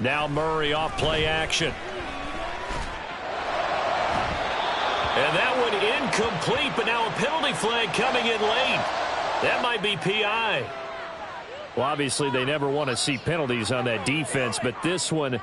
Now Murray off play action. And that one incomplete, but now a penalty flag coming in late. That might be PI. Well, obviously they never want to see penalties on that defense, but this one a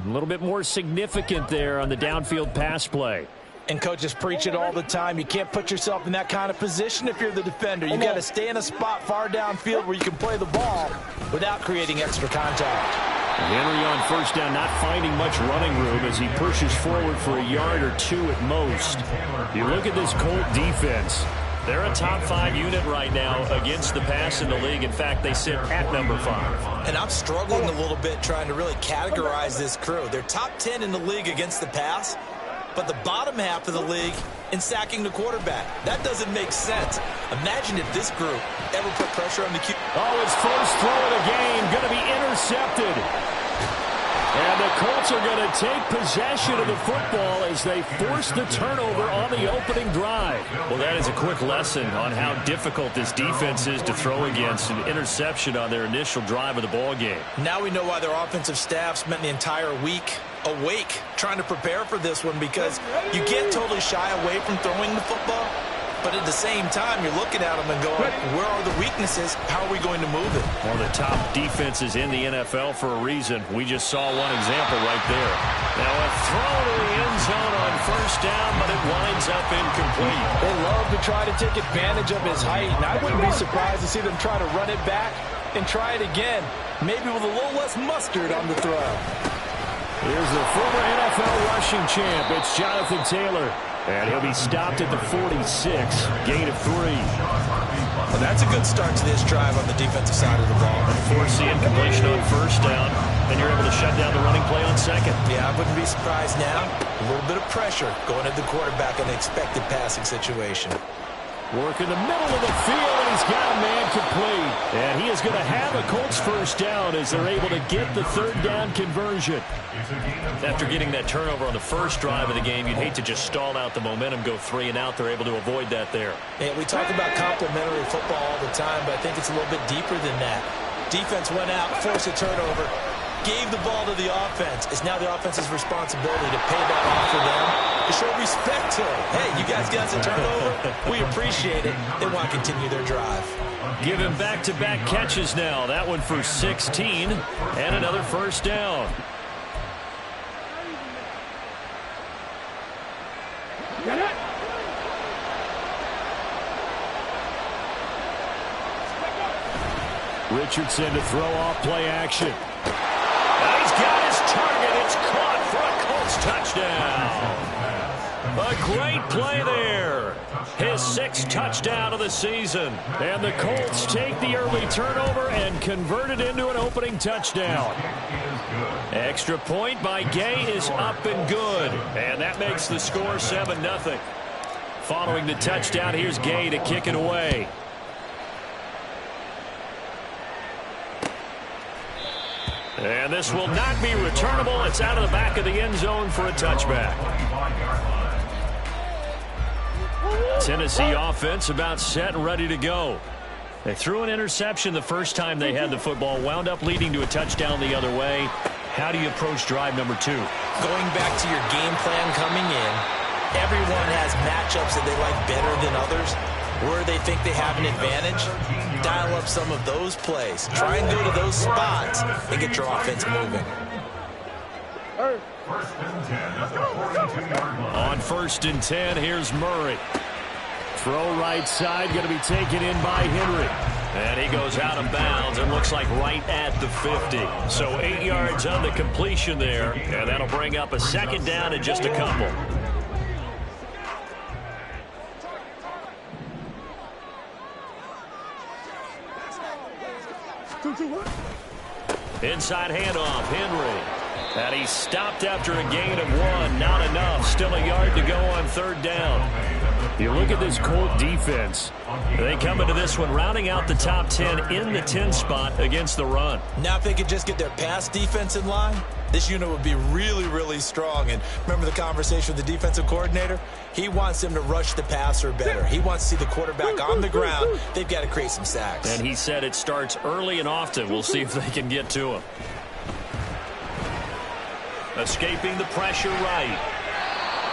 little bit more significant there on the downfield pass play. And coaches preach it all the time. You can't put yourself in that kind of position if you're the defender. You got to stay in a spot far downfield where you can play the ball without creating extra contact. Henry on first down, not finding much running room as he pushes forward for a yard or two at most. You look at this Colt defense. They're a top 5 unit right now against the pass in the league. In fact, they sit at number 5. And I'm struggling a little bit trying to really categorize this crew. They're top 10 in the league against the pass, but the bottom half of the league in sacking the quarterback. That doesn't make sense. Imagine if this group ever put pressure on the QB. Oh, his first throw of the game going to be intercepted. And the Colts are going to take possession of the football as they force the turnover on the opening drive. Well, that is a quick lesson on how difficult this defense is to throw against. An interception on their initial drive of the ball game. Now we know why their offensive staff spent the entire week awake trying to prepare for this one, because you can't totally shy away from throwing the football. But at the same time, you're looking at them and going, where are the weaknesses? How are we going to move it? One of the top defenses in the NFL for a reason. We just saw one example right there. Now a throw to the end zone on first down, but it winds up incomplete. They love to try to take advantage of his height, and I wouldn't be surprised to see them try to run it back and try it again, maybe with a little less mustard on the throw. Here's the former NFL rushing champ. It's Jonathan Taylor. And he'll be stopped at the 46, gain of 3. Well, that's a good start to this drive on the defensive side of the ball. Force the incompletion on first down, and you're able to shut down the running play on second. Yeah, I wouldn't be surprised now. A little bit of pressure going at the quarterback in an expected passing situation. Work in the middle of the field, and he's got a man complete. And he is going to have a Colts first down as they're able to get the third down conversion. After getting that turnover on the first drive of the game, you'd hate to just stall out the momentum, go 3 and out. They're able to avoid that there. And we talk about complementary football all the time, but I think it's a little bit deeper than that. Defense went out, forced a turnover, gave the ball to the offense. It's now the offense's responsibility to pay that off for them, to show respect to them. Hey, you guys got a turnover? We appreciate it. They want to continue their drive. Give him back-to-back catches now. That one for 16 and another first down. Richardson to throw off play action. Now he's got his target. It's caught for a Colts touchdown. A great play there. His 6th touchdown of the season. And the Colts take the early turnover and convert it into an opening touchdown. Extra point by Gay is up and good. And that makes the score 7-0. Following the touchdown, here's Gay to kick it away. And this will not be returnable. It's out of the back of the end zone for a touchback. Tennessee offense about set and ready to go. They threw an interception the first time they had the football, wound up leading to a touchdown the other way. How do you approach drive number 2? Going back to your game plan coming in, everyone has matchups that they like better than others, where they think they have an advantage. Dial up some of those plays. Try and go to those spots and get your offense moving. On 1st and 10, here's Murray. Throw right side, going to be taken in by Henry. And he goes out of bounds and looks like right at the 50. So 8 yards on the completion there, and that'll bring up a 2nd down and just a couple. Inside handoff, Henry. And he stopped after a gain of 1. Not enough. Still a yard to go on 3rd down. You look at this Colt defense. They come into this one rounding out the top 10 in the 10 spot against the run. Now if they could just get their pass defense in line, this unit would be really, really strong. And remember the conversation with the defensive coordinator? He wants them to rush the passer better. He wants to see the quarterback on the ground. They've got to create some sacks. And he said it starts early and often. We'll see if they can get to him. Escaping the pressure right.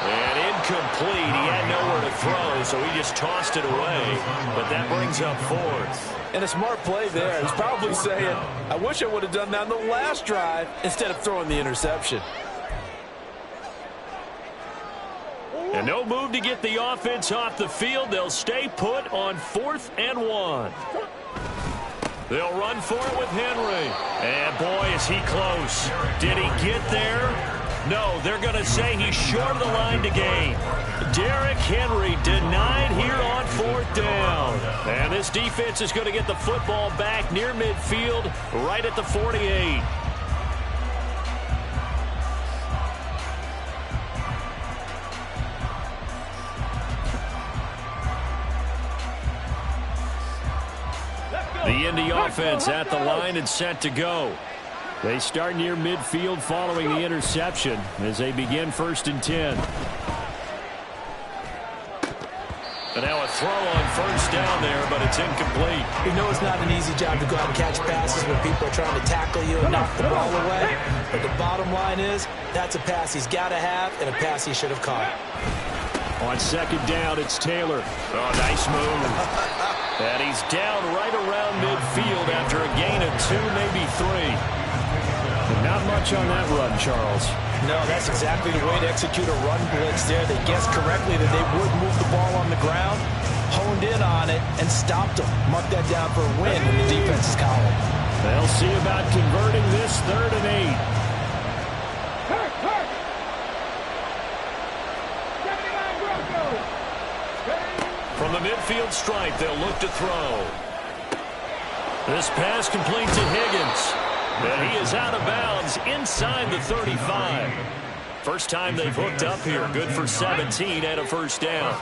And incomplete. He had nowhere to throw, so he just tossed it away. But that brings up fourth. And a smart play there. He's probably saying, I wish I would have done that in the last drive instead of throwing the interception. And no move to get the offense off the field. They'll stay put on 4th and 1. They'll run for it with Henry. And boy, is he close. Did he get there? No, they're going to say he's short of the line to gain. Derrick Henry denied here on 4th down. And this defense is going to get the football back near midfield, right at the 48. The Indy offense at the line and set to go. They start near midfield following the interception as they begin 1st and 10. And now a throw on 1st down there, but it's incomplete. You know it's not an easy job to go out and catch passes when people are trying to tackle you and knock the ball away. But the bottom line is, that's a pass he's got to have and a pass he should have caught. On 2nd down, it's Taylor. Oh, nice move. And he's down right around midfield after a gain of 2, maybe 3. Not much on that run, Charles. No, that's exactly the way to execute a run blitz there. They guessed correctly that they would move the ball on the ground, honed in on it, and stopped them. Mark that down for a win in the defense's column. They'll see about converting this 3rd and 8. From the midfield stripe, they'll look to throw. This pass complete to Higgins. And he is out of bounds inside the 35. First time they've hooked up here. Good for 17 and a 1st down.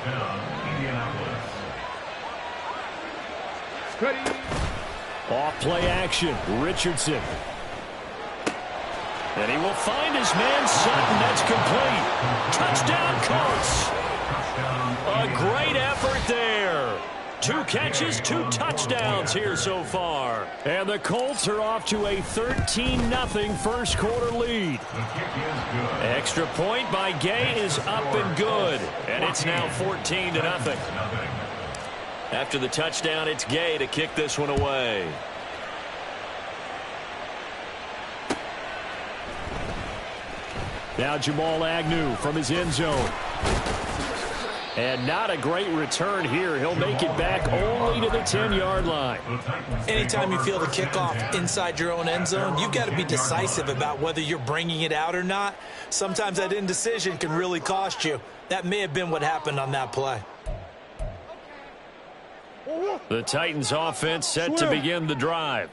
Off play action. Richardson. And he will find his man Sutton. That's complete. Touchdown, Colts. A great effort there. 2 catches, 2 touchdowns here so far. And the Colts are off to a 13-0 first quarter lead. Extra point by Gay is up and good. And it's now 14-0. After the touchdown, it's Gay to kick this one away. Now Jamal Agnew from his end zone. And not a great return here. He'll make it back only to the 10-yard line. Anytime you feel the kickoff inside your own end zone, you've got to be decisive about whether you're bringing it out or not. Sometimes that indecision can really cost you. That may have been what happened on that play. The Titans offense set to begin the drive.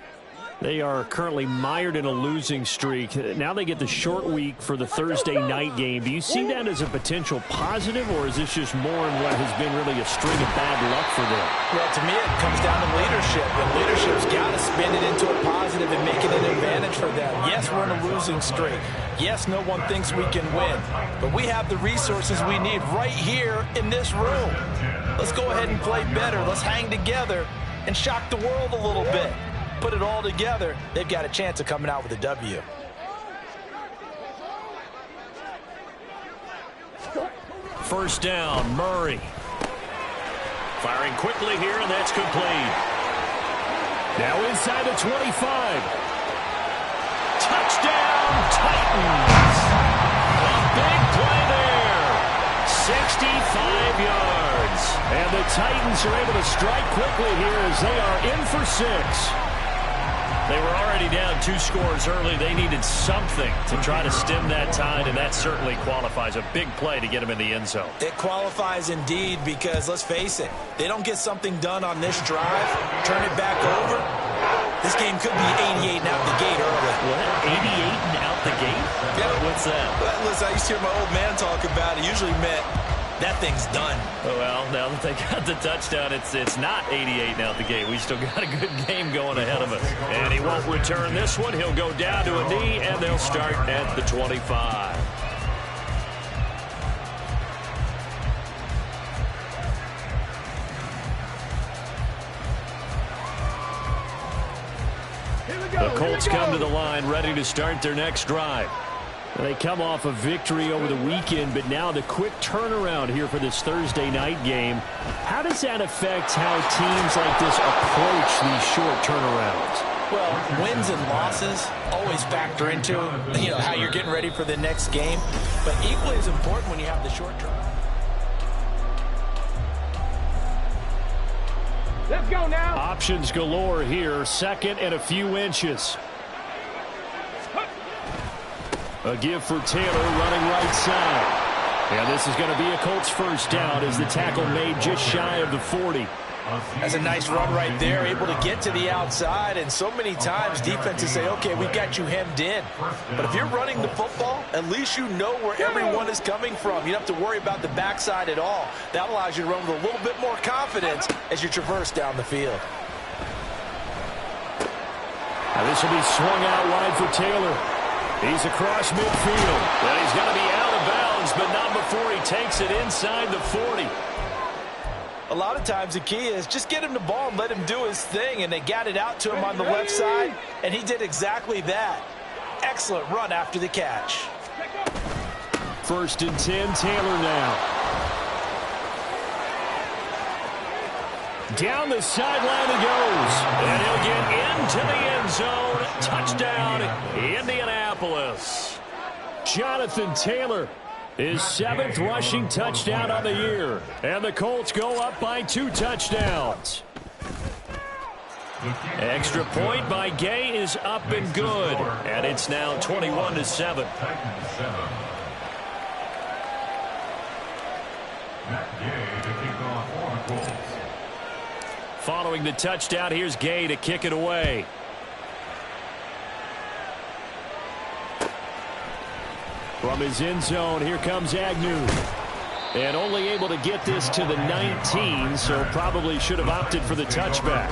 They are currently mired in a losing streak. Now they get the short week for the Thursday night game. Do you see that as a potential positive, or is this just more in what has been really a string of bad luck for them? Well, to me, it comes down to leadership, and leadership's got to spin it into a positive and make it an advantage for them. Yes, we're in a losing streak. Yes, no one thinks we can win, but we have the resources we need right here in this room. Let's go ahead and play better. Let's hang together and shock the world a little bit. Put it all together, they've got a chance of coming out with a W. First down, Murray. Firing quickly here, and that's complete. Now inside the 25. Touchdown, Titans. A big play there. 65 yards. And the Titans are able to strike quickly here as they are in for 6. They were already down 2 scores early. They needed something to try to stem that tide, and that certainly qualifies. A big play to get them in the end zone. It qualifies indeed because, let's face it, they don't get something done on this drive, turn it back over, this game could be 88 and out the gate early. What? 88 and out the gate? Yeah. What's that? Listen, I used to hear my old man talk about it. Usually meant that thing's done. Well, now that they got the touchdown, it's not 88 now at the gate. We still got a good game going ahead of us. And he won't return this one. He'll go down to a knee, and they'll start at the 25. The Colts come to the line, ready to start their next drive. They come off a victory over the weekend, but now the quick turnaround here for this Thursday night game. How does that affect how teams like this approach these short turnarounds? Well, wins and losses always factor into, how you're getting ready for the next game. But equally as important when you have the short term. Let's go now. Options galore here. Second and a few inches. A give for Taylor running right side. And this is going to be a Colts first down as the tackle made just shy of the 40. That's a nice run right there, able to get to the outside. And so many times defenses say, okay, we've got you hemmed in. But if you're running the football, at least you know where everyone is coming from. You don't have to worry about the backside at all. That allows you to run with a little bit more confidence as you traverse down the field. Now this will be swung out wide for Taylor. He's across midfield. And he's going to be out of bounds, but not before he takes it inside the 40. A lot of times the key is just get him the ball and let him do his thing, and they got it out to him on the left side, and he did exactly that. Excellent run after the catch. First and 10, Taylor now. Down the sideline he goes. And he'll get into the end zone. Touchdown, Indianapolis. Jonathan Taylor, his 7th rushing touchdown on the year. And the Colts go up by 2 touchdowns. Extra point by Gay is up and good. And it's now 21-7. Following the touchdown, here's Gay to kick it away. From his end zone, here comes Agnew. And only able to get this to the 19, so probably should have opted for the touchback.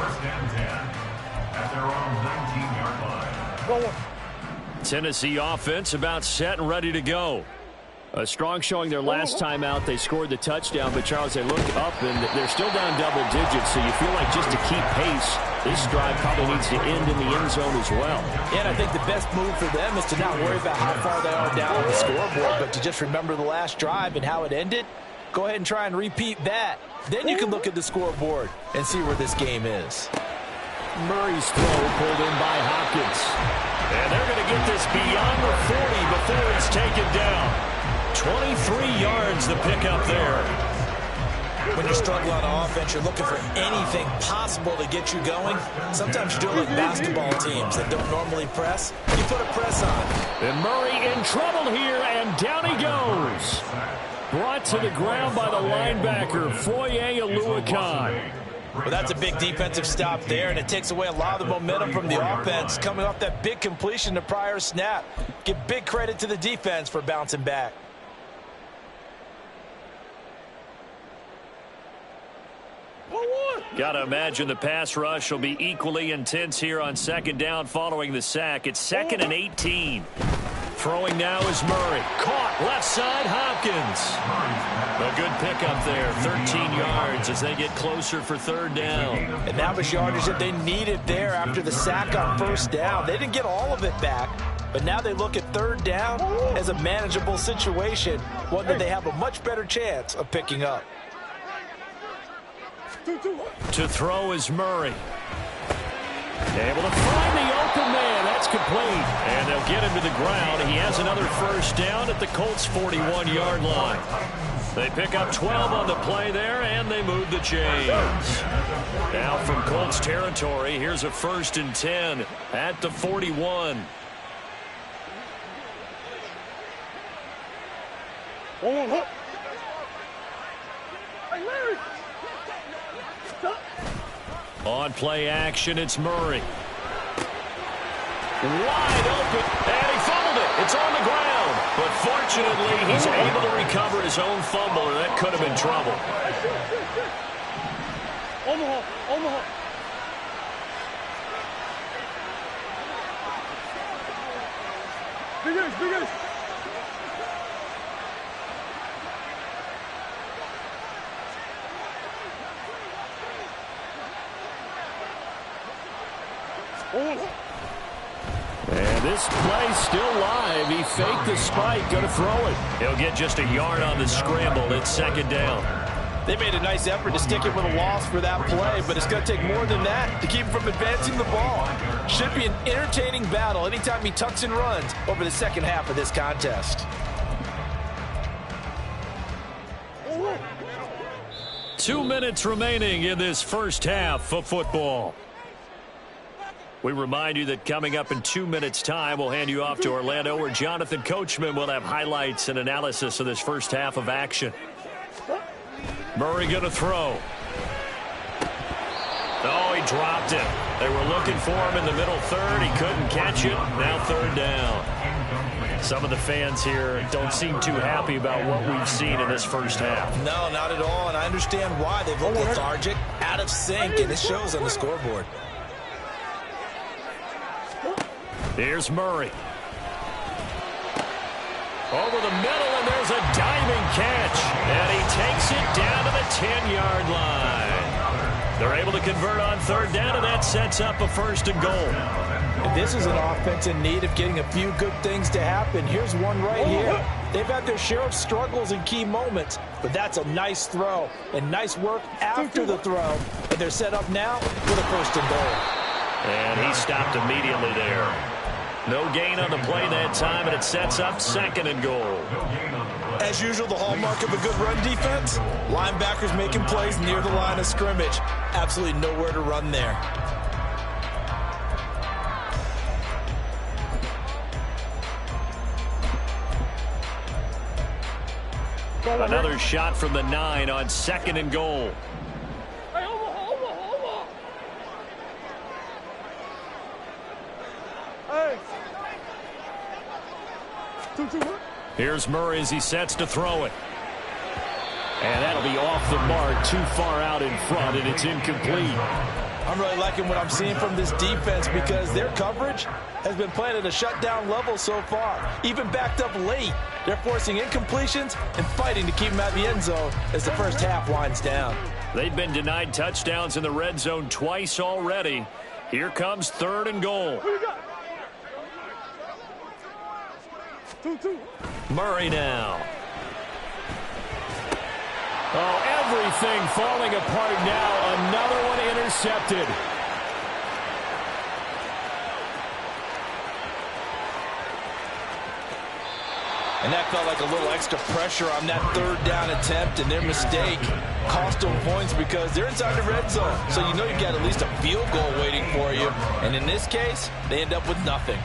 Tennessee offense about set and ready to go. A strong showing their last time out. They scored the touchdown, but Charles, they look up and they're still down double digits, so you feel like just to keep pace, this drive probably needs to end in the end zone as well. Yeah, and I think the best move for them is to not worry about how far they are down on the scoreboard, but to just remember the last drive and how it ended. Go ahead and try and repeat that. Then you can look at the scoreboard and see where this game is. Murray's throw pulled in by Hopkins. And they're going to get this beyond the 40 before it's taken down. 23 yards the pickup there. When you struggle on offense, you're looking for anything possible to get you going. Sometimes you do it like basketball teams that don't normally press. You put a press on. And Murray in trouble here, and down he goes. Brought to the ground by the linebacker, Foye Oluokun. Well, that's a big defensive stop there, and it takes away a lot of the momentum from the offense coming off that big completion the prior snap. Give big credit to the defense for bouncing back. Got to imagine the pass rush will be equally intense here on second down following the sack. It's 2nd and 18. Throwing now is Murray. Caught left side, Hopkins. A good pickup there, 13 yards as they get closer for 3rd down. And that was yardage that they needed there after the sack on 1st down. They didn't get all of it back, but now they look at 3rd down as a manageable situation, one that they have a much better chance of picking up. To throw is Murray. Able to find the open man. That's complete. And they'll get him to the ground. He has another 1st down at the Colts' 41-yard line. They pick up 12 on the play there, and they move the chains. Now from Colts territory, here's a 1st and 10 at the 41. On play action, it's Murray. Wide open, and he fumbled it. It's on the ground, but Fortunately, he's able to recover his own fumble, or that could have been trouble. Omaha. Bigger. And this play's still live. He faked the spike, going to throw it. He'll get just a yard on the scramble. It's second down. They made a nice effort to stick it with a loss for that play, but it's going to take more than that to keep him from advancing the ball. Should be an entertaining battle anytime he tucks and runs over the second half of this contest. 2 minutes remaining in this first half of football. We remind you that coming up in 2 minutes' time, we'll hand you off to Orlando, where Jonathan Coachman will have highlights and analysis of this first half of action. Murray going to throw. Oh, he dropped it. They were looking for him in the middle third. He couldn't catch it. Now third down. Some of the fans here don't seem too happy about what we've seen in this first half. No, not at all, and I understand why. They've looked lethargic, out of sync, and it shows on the scoreboard. Here's Murray. Over the middle, and there's a diving catch. And he takes it down to the 10-yard line. They're able to convert on third down, and that sets up a first and goal. And this is an offense in need of getting a few good things to happen. Here's one right here. They've had their share of struggles in key moments, but that's a nice throw and nice work after the throw. And they're set up now for the first and goal. And he stopped immediately there. No gain on the play that time, and it sets up second and goal. As usual, the hallmark of a good run defense, linebackers making plays near the line of scrimmage. Absolutely nowhere to run there. Another shot from the 9 on second and goal. Here's Murray as he sets to throw it. And that'll be off the mark, too far out in front, and it's incomplete. I'm really liking what I'm seeing from this defense because their coverage has been playing at a shutdown level so far. Even backed up late, they're forcing incompletions and fighting to keep them out of the end zone as the first half winds down. They've been denied touchdowns in the red zone twice already. Here comes third and goal. Murray now. Oh, everything falling apart now. Another one intercepted. And that felt like a little extra pressure on that third down attempt, and their mistake cost them points because they're inside the red zone. So you know you've got at least a field goal waiting for you. And in this case, they end up with nothing.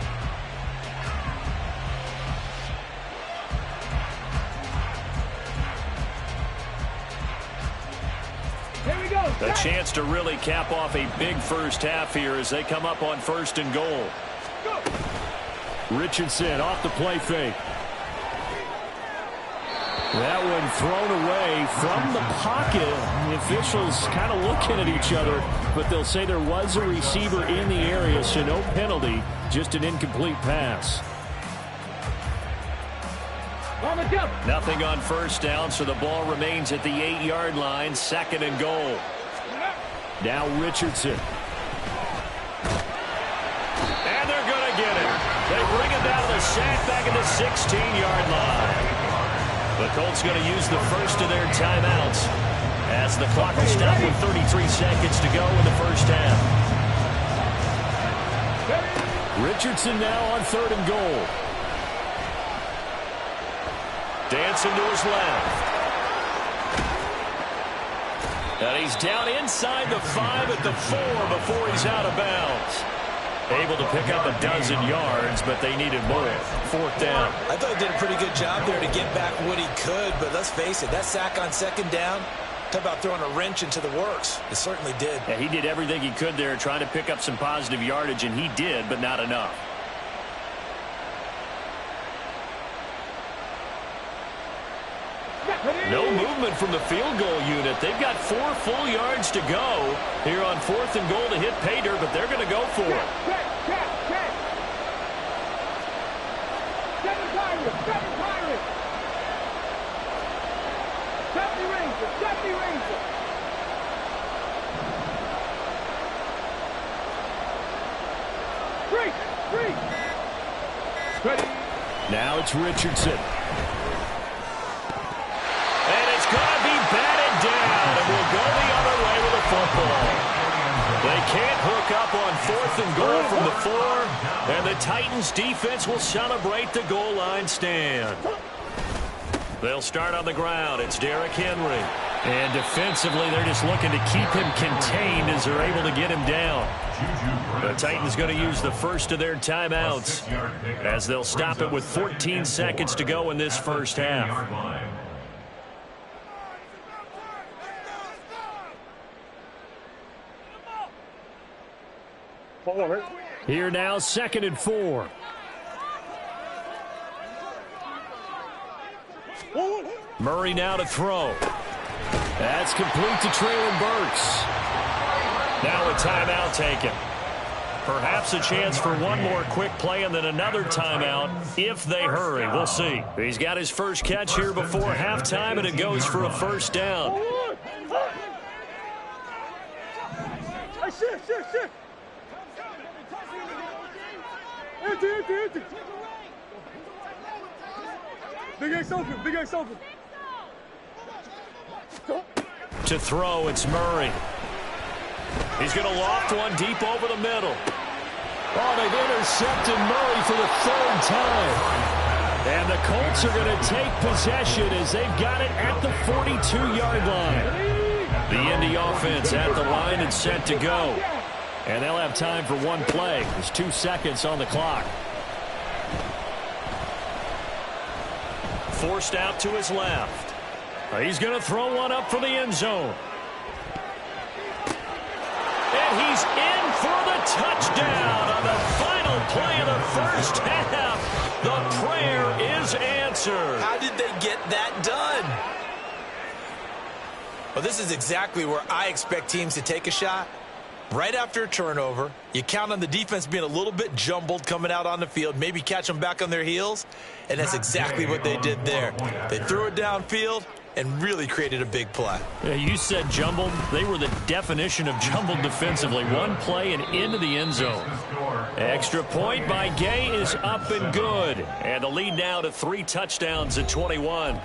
A chance to really cap off a big first half here as they come up on first and goal. Richardson off the play fake. That one thrown away from the pocket. The officials kind of looking at each other, but they'll say there was a receiver in the area, so no penalty, just an incomplete pass. Nothing on first down, so the ball remains at the 8-yard line, second and goal. Now Richardson. And they're going to get it. They bring it down to the sack back at the 16-yard line. The Colts going to use the first of their timeouts as the clock will stop with 33 seconds to go in the first half. Richardson now on third and goal. Dancing to his left. And he's down inside the 5 at the 4 before he's out of bounds. Able to pick up a dozen yards, but they needed more. Fourth down. I thought he did a pretty good job there to get back what he could, but let's face it, that sack on second down, talk about throwing a wrench into the works. It certainly did. Yeah, he did everything he could there trying to pick up some positive yardage, and he did, but not enough. movement from the field goal unit. They've got 4 full yards to go here on 4th and goal to hit pay dirt, but they're going to go for it. Now it's Richardson. And it's going to be batted down, and we'll go the other way with the football. They can't hook up on 4th and goal from the 4, and the Titans defense will celebrate the goal line stand. They'll start on the ground. It's Derrick Henry. And defensively, they're just looking to keep him contained as they're able to get him down. The Titans going to use the first of their timeouts as they'll stop it with 14 seconds to go in this first half. Here now, 2nd and 4. Murray now to throw. That's complete to Traylon Burks. Now a timeout taken. Perhaps a chance for one more quick play and then another timeout if they hurry. We'll see. He's got his first catch here before halftime, and it goes for a first down. Big X open, Big X open. To throw, it's Murray. He's going to loft one deep over the middle. Oh, they've intercepted Murray for the 3rd time. And the Colts are going to take possession as they've got it at the 42-yard line. The Indy offense at the line and set to go. And they'll have time for one play. There's 2 seconds on the clock. Forced out to his left. He's going to throw one up for the end zone. And he's in for the touchdown on the final play of the first half. The prayer is answered. How did they get that done? Well, this is exactly where I expect teams to take a shot. Right after a turnover, you count on the defense being a little bit jumbled coming out on the field, maybe catch them back on their heels, and that's exactly what they did there. They threw it downfield and really created a big play. Yeah, you said jumbled. They were the definition of jumbled defensively. One play and into the end zone. Extra point by Gay is up and good. And the lead now to 3 touchdowns at 21.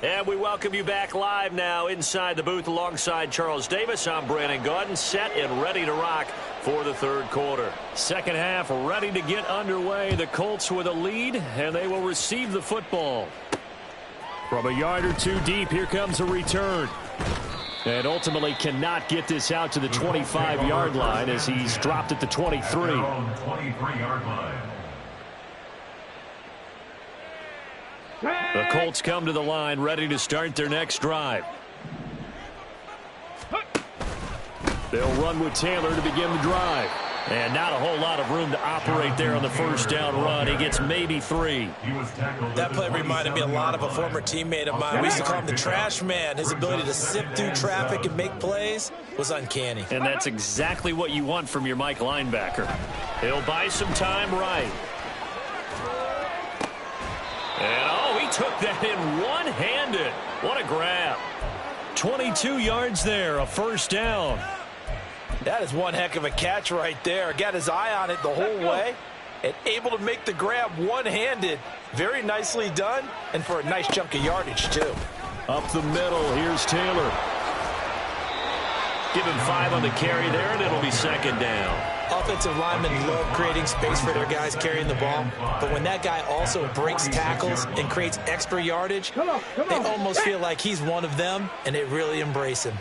And we welcome you back live now inside the booth alongside Charles Davis. I'm Brandon Gaudin, set and ready to rock for the 3rd quarter. Second half ready to get underway. The Colts with a lead, and they will receive the football. From a yard or 2 deep, here comes a return. And ultimately cannot get this out to the 25-yard line as he's dropped at the 23. The Colts come to the line ready to start their next drive. They'll run with Taylor to begin the drive. And not a whole lot of room to operate there on the first down run. He gets maybe 3. That play reminded me a lot of a former teammate of mine. We used to call him the trash man. His ability to sift through traffic and make plays was uncanny. And that's exactly what you want from your Mike linebacker. He'll buy some time right. And he took that in one-handed. What a grab. 22 yards there, a first down. That is one heck of a catch right there. Got his eye on it the whole way and able to make the grab one-handed. Very nicely done, and for a nice chunk of yardage, too. Up the middle, here's Taylor. Give him 5 on the carry there, and it'll be 2nd down. Offensive linemen love creating space for their guys carrying the ball, but when that guy also breaks tackles and creates extra yardage, they almost feel like he's one of them, and they really embrace him.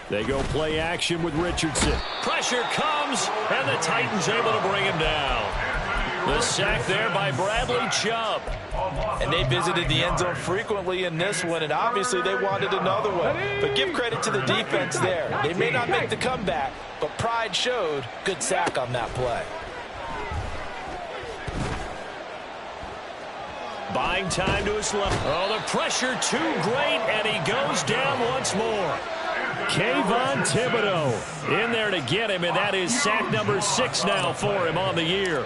They go play action with Richardson. Pressure comes, and the Titans able to bring him down. The sack there by Bradley Chubb. And they visited the end zone frequently in this one, and obviously they wanted another one. But give credit to the defense there. They may not make the comeback, but pride showed. Good sack on that play. buying time to his left. Oh, the pressure too great, and he goes down once more. Kayvon Thibodeau in there to get him, and that is sack number 6 now for him on the year.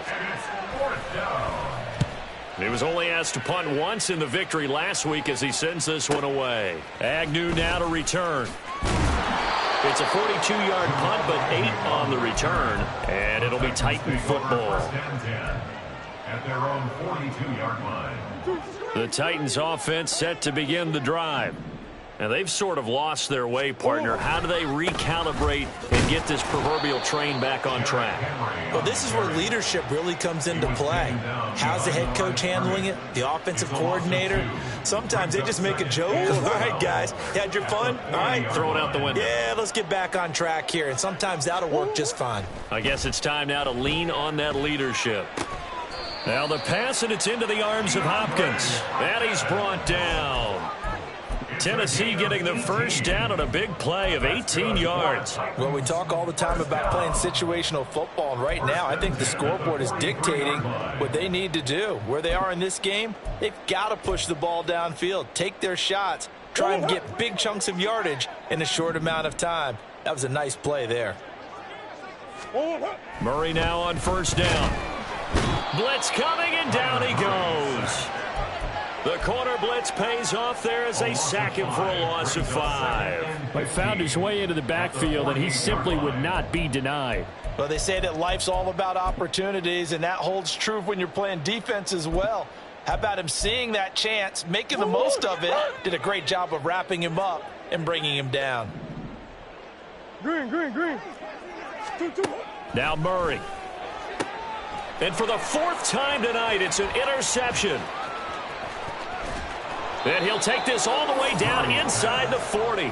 He was only asked to punt once in the victory last week as he sends this one away. Agnew now to return. It's a 42-yard punt, but 8 on the return, and it'll be Titan football. At their own 42-yard line. The Titans offense set to begin the drive. And they've sort of lost their way, partner. How do they recalibrate and get this proverbial train back on track? Well, this is where leadership really comes into play. How's the head coach handling it? The offensive coordinator? Sometimes they just make a joke. All right, guys, you had your fun? All right. Throw it out the window. Yeah, let's get back on track here. And sometimes that'll work just fine. I guess it's time now to lean on that leadership. Now the pass, and it's into the arms of Hopkins. And he's brought down. Tennessee getting the first down on a big play of 18 yards. Well, we talk all the time about playing situational football, and right now I think the scoreboard is dictating what they need to do. Where they are in this game, they've got to push the ball downfield, take their shots, try and get big chunks of yardage in a short amount of time. That was a nice play there. Murray now on first down. Blitz coming, and down he goes. The corner blitz pays off there as they sack him for a loss of 5. But found his way into the backfield, and he simply would not be denied. Well, they say that life's all about opportunities, and that holds true when you're playing defense as well. How about him seeing that chance, making the most of it? Did a great job of wrapping him up and bringing him down. Green. Now Murray. And for the 4th time tonight, it's an interception. And he'll take this all the way down inside the 40.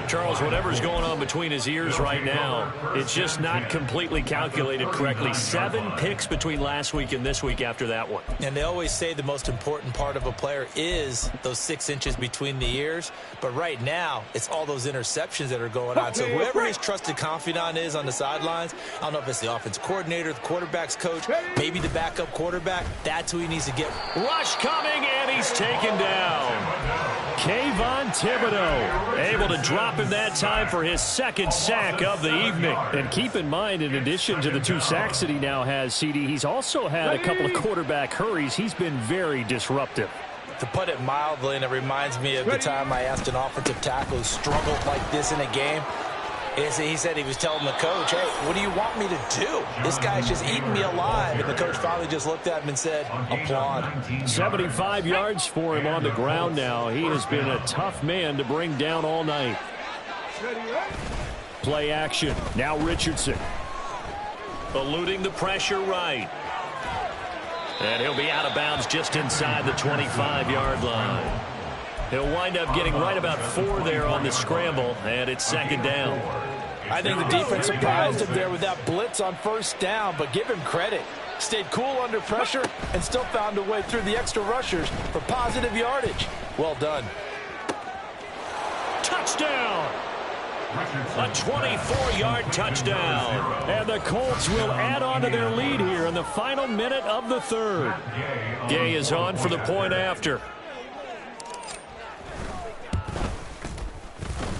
Charles, whatever's going on between his ears right now, it's just not completely calculated correctly. 7 picks between last week and this week after that one. And they always say the most important part of a player is those 6 inches between the ears. But right now, it's all those interceptions that are going on. So whoever his trusted confidant is on the sidelines, I don't know if it's the offense coordinator, the quarterback's coach, maybe the backup quarterback, that's who he needs to get. Rush coming, and he's taken down. Kayvon Thibodeau able to drop him that time for his 2nd sack of the evening. And keep in mind, in addition to the 2 sacks that he now has, CD, he's also had a couple of quarterback hurries. He's been very disruptive. To put it mildly, and it reminds me of the time I asked an offensive tackle who struggled like this in a game. He said he was telling the coach, hey, what do you want me to do? This guy's just eating me alive. And the coach finally just looked at him and said, applaud. 75 yards for him on the ground now. He has been a tough man to bring down all night. Play action. Now Richardson. Eluding the pressure right. And he'll be out of bounds just inside the 25-yard line. He'll wind up getting right about 4 there on the scramble, and it's 2nd down. I think the defense surprised him there with that blitz on first down, but give him credit. Stayed cool under pressure and still found a way through the extra rushers for positive yardage. Well done. Touchdown! A 24-yard touchdown. And the Colts will add on to their lead here in the final minute of the 3rd. Gay is on for the point after.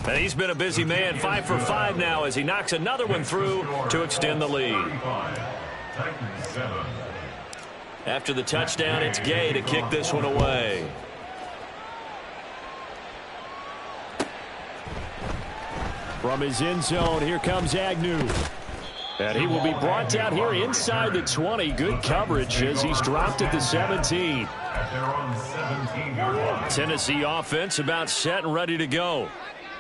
And he's been a busy man, 5 for 5 now as he knocks another one through to extend the lead. After the touchdown, it's Gay to kick this one away. From his end zone, here comes Agnew. And he will be brought down here inside the 20. Good coverage as he's dropped at the 17. Tennessee offense about set and ready to go.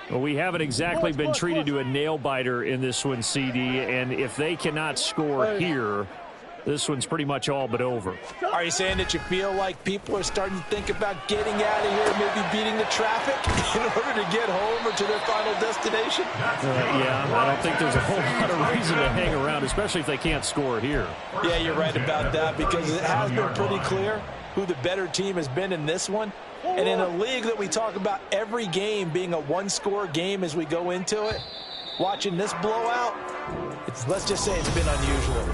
Well, we haven't exactly been treated to a nail-biter in this one, CD, and if they cannot score here, this one's pretty much all but over. Are you saying that you feel like people are starting to think about getting out of here, maybe beating the traffic in order to get home or to their final destination? Yeah, I don't think there's a whole lot of reason to hang around, especially if they can't score here. Yeah, you're right about that because it has been pretty clear who the better team has been in this one. And in a league that we talk about every game being a one-score game as we go into it, watching this blowout, let's just say it's been unusual.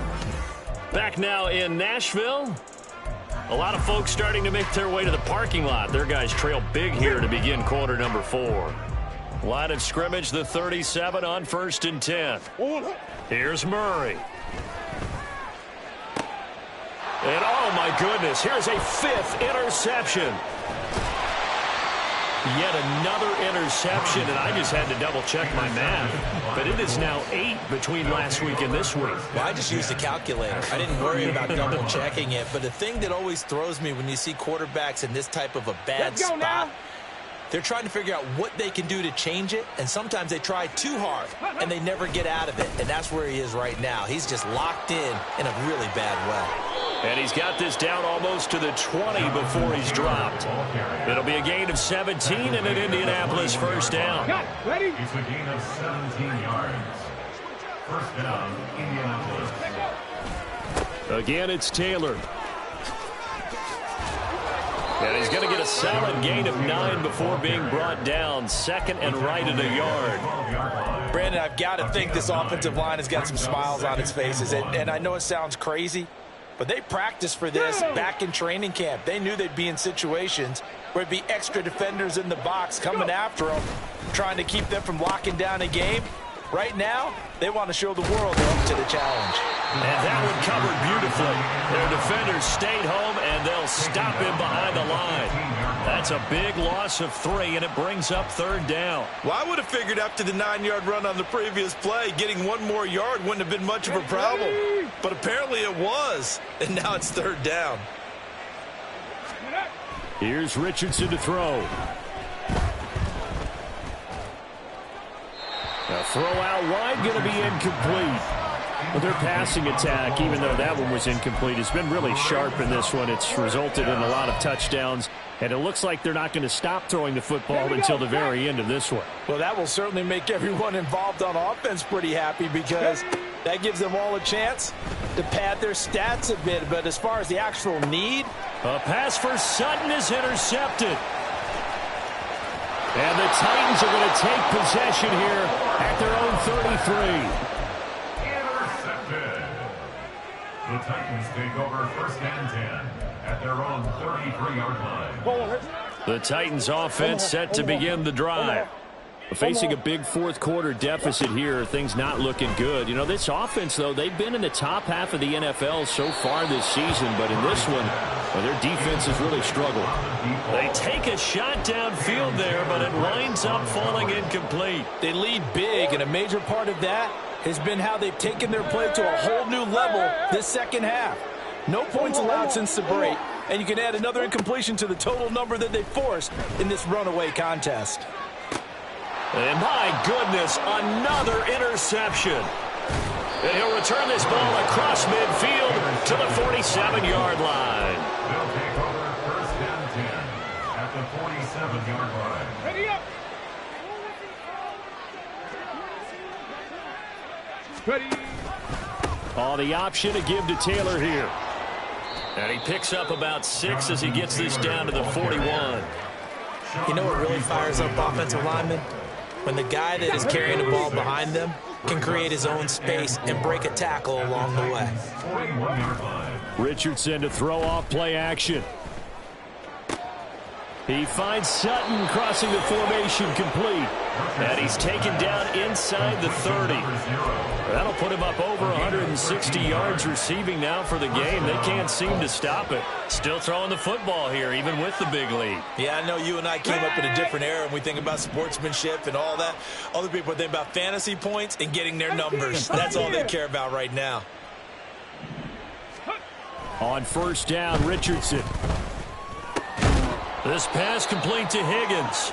Back now in Nashville. A lot of folks starting to make their way to the parking lot. Their guys trail big here to begin quarter number 4. Line of scrimmage, the 37 on 1st and 10. Here's Murray. And oh my goodness, here's a 5th interception. Yet another interception, and I just had to double-check my math. But it is now 8 between last week and this week. Well, I just used a calculator. I didn't worry about double-checking it. But the thing that always throws me when you see quarterbacks in this type of a bad spot, they're trying to figure out what they can do to change it, and sometimes they try too hard, and they never get out of it. And that's where he is right now. He's just locked in a really bad way. And he's got this down almost to the 20 before he's dropped. It'll be a gain of 17 and an Indianapolis first down. Ready? It's a gain of 17 yards. First down, Indianapolis. Again, it's Taylor. And he's going to get a solid gain of 9 before being brought down. 2nd and right at a yard. Brandon, I've got to think this offensive line has got some smiles on its faces. And I know it sounds crazy, but they practiced for this back in training camp. They knew they'd be in situations where it'd be extra defenders in the box coming after them, trying to keep them from locking down a game. Right now, they want to show the world they're up to the challenge. And that one covered beautifully. Their defenders stayed home, and they'll stop him behind the line. That's a big loss of 3, and it brings up 3rd down. Well, I would have figured after the 9-yard run on the previous play, getting 1 more yard wouldn't have been much of a problem. But apparently it was, and now it's 3rd down. Here's Richardson to throw. A throw out wide, going to be incomplete. Well, their passing attack, even though that one was incomplete, has been really sharp in this one. It's resulted in a lot of touchdowns, and it looks like they're not going to stop throwing the football until the very end of this one. Well, that will certainly make everyone involved on offense pretty happy, because that gives them all a chance to pad their stats a bit. But as far as the actual need, a pass for Sutton is intercepted. And the Titans are going to take possession here at their own 33. Intercepted. The Titans take over 1st and 10 at their own 33-yard line. The Titans offense set to begin the drive. Facing a big 4th quarter deficit here, things not looking good. You know, this offense, though, they've been in the top half of the NFL so far this season, but in this one, well, their defense has really struggled. They take a shot downfield there, but it winds up falling incomplete. they lead big, and a major part of that has been how they've taken their play to a whole new level this second half. No points allowed since the break, and you can add another incompletion to the total number that they forced in this runaway contest. And my goodness, another interception. And he'll return this ball across midfield to the 47-yard line. They'll take over 1st and 10 at the 47-yard line. Ready up. Ready. Oh, the option to give to Taylor here. And he picks up about 6 as he gets this down to the 41. You know what really fires up offensive linemen? When the guy that is carrying the ball behind them can create his own space and break a tackle along the way. 41-yard line. Richardson to throw off play action. He finds Sutton crossing the formation complete. And he's taken down inside the 30. That'll put him up over 160 yards receiving now for the game. They can't seem to stop it. Still throwing the football here, even with the big lead. Yeah, I know you and I came up in a different era, and we think about sportsmanship and all that. Other people think about fantasy points and getting their numbers. That's all they care about right now. On 1st down, Richardson. This pass complete to Higgins.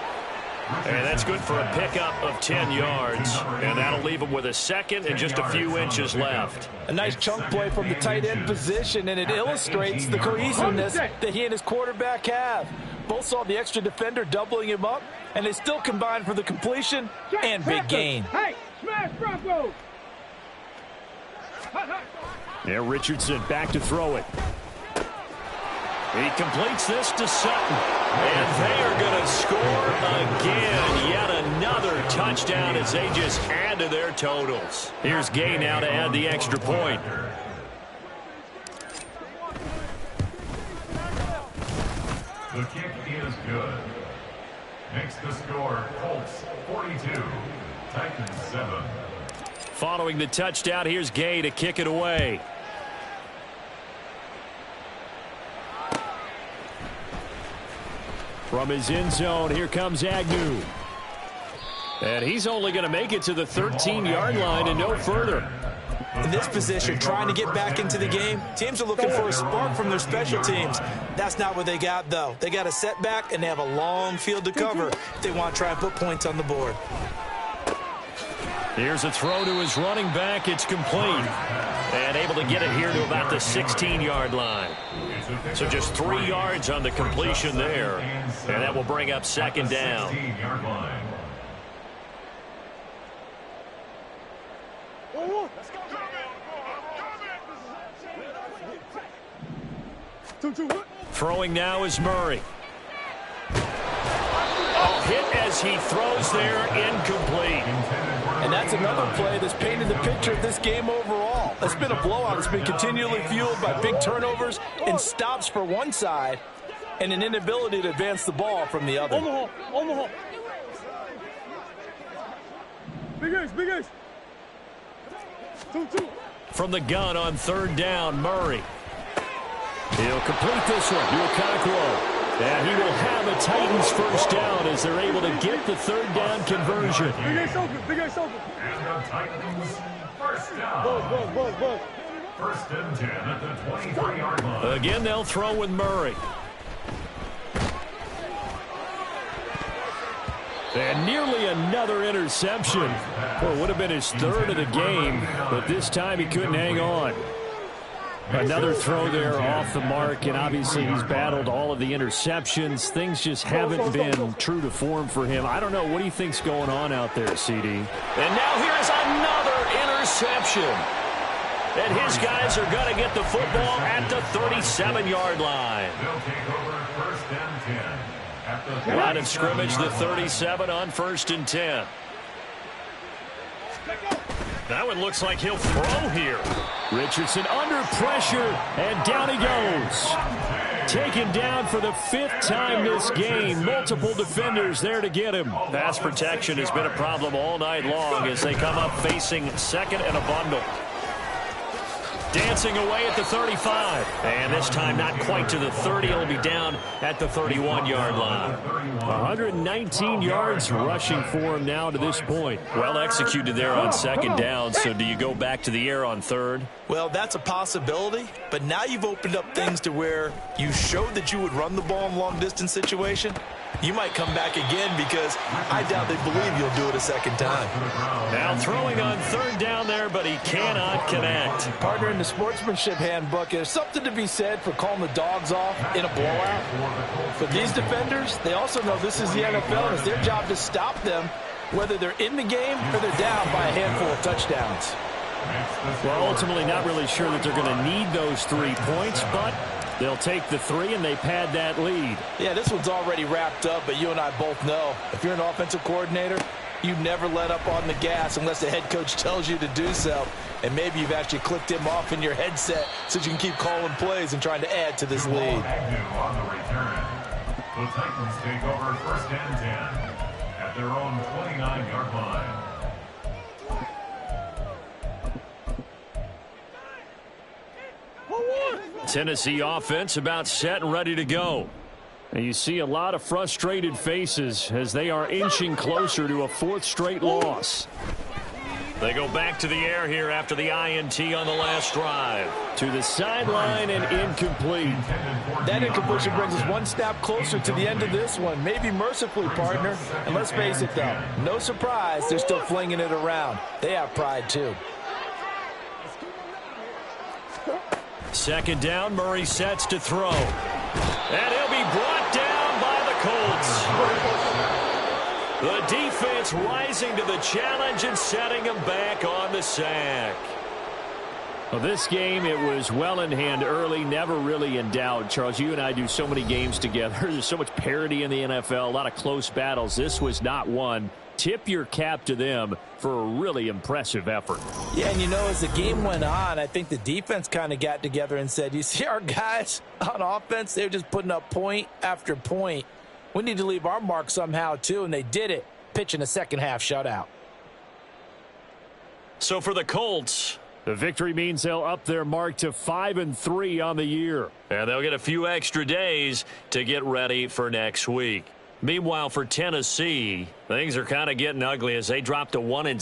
And that's good for a pickup of 10 yards. And that'll leave him with a 2nd and just a few inches left. A nice chunk play from the tight end position, and it illustrates the cohesiveness that he and his quarterback have. Both saw the extra defender doubling him up, and they still combined for the completion and big gain. Hey, smash Bronco. Yeah, Richardson back to throw it. He completes this to Sutton. And they are going to score again. Yet another touchdown as they just add to their totals. Here's Gay now to add the extra point. The kick is good. Makes the score Colts 42, Titans 7. Following the touchdown, here's Gay to kick it away. From his end zone, here comes Agnew. And he's only going to make it to the 13-yard line and no further. In this position, trying to get back into the game, teams are looking for a spark from their special teams. That's not what they got, though. They got a setback, and they have a long field to cover if they want to try and put points on the board. Here's a throw to his running back. It's complete. And able to get it here to about the 16-yard line. So just 3 yards on the completion there. And that will bring up second down. Throwing now is Murray. Hit as he throws there, incomplete. And that's another play that's painted the picture of this game overall. It's been a blowout. It's been continually fueled by big turnovers and stops for one side and an inability to advance the ball from the other. Omaha. Big Ace. 2-2. From the gun on third down, Murray. He'll complete this one to Okonkwo. And he will have a Titans first down as they're able to get the third down conversion. Big Ace open. And the Titans first down. Buzz. First and 10 at the 23-yard line. Again, they'll throw with Murray. And nearly another interception. Well, it would have been his third of the game, but this time he couldn't hang on. Another throw there off the mark, and obviously he's battled all of the interceptions. Things just haven't been true to form for him. I don't know. What do you think's going on out there, CD? And now here's another interception. And his guys are going to get the football at the 37-yard line. They'll take over first and 10 at the Line of scrimmage, the 37 on first and 10. That one looks like he'll throw here. Richardson under pressure, and down he goes. Taken down for the 5th time this game. Multiple defenders there to get him. Pass protection has been a problem all night long as they come up facing second and a bundle. Dancing away at the 35. And this time not quite to the 30. It'll be down at the 31-yard line. 119 yards rushing for him now to this point. Well executed there on second down. So do you go back to the air on third? Well, that's a possibility, but now you've opened up things to where you showed that you would run the ball in long-distance situation. You might come back again because I doubt they believe you'll do it a second time. Now throwing on third down there, but he cannot connect. Partner, in the sportsmanship handbook, there's something to be said for calling the dogs off in a blowout. But these defenders, they also know this is the NFL, and it's their job to stop them, whether they're in the game or they're down by a handful of touchdowns. Well, ultimately not really sure that they're going to need those 3 points, but they'll take the 3 and they pad that lead. Yeah, this one's already wrapped up, but you and I both know if you're an offensive coordinator, you never let up on the gas unless the head coach tells you to do so. And maybe you've actually clicked him off in your headset so you can keep calling plays and trying to add to this lead. On the return, the Titans take over first and 10 at their own 29-yard line. Tennessee offense about set and ready to go. And you see a lot of frustrated faces as they are inching closer to a 4th straight loss. They go back to the air here after the INT on the last drive. To the sideline and incomplete. That incompletion brings us one step closer to the end of this one. Maybe mercifully, partner. And let's face it, though, no surprise, they're still flinging it around. They have pride, too. Second down, Murray sets to throw. And he'll be brought down by the Colts. The defense rising to the challenge and setting him back on the sack. Well, this game, it was well in hand early, never really in doubt. Charles, you and I do so many games together. There's so much parity in the NFL, a lot of close battles. This was not one. tip your cap to them for a really impressive effort. Yeah, and you know, as the game went on, I think the defense kind of got together and said, you see our guys on offense, they're just putting up point after point. We need to leave our mark somehow, too, and they did it, pitching a second-half shutout. So for the Colts, the victory means they'll up their mark to 5-3 on the year. and they'll get a few extra days to get ready for next week. Meanwhile, for Tennessee, things are kind of getting ugly as they drop to 1-6.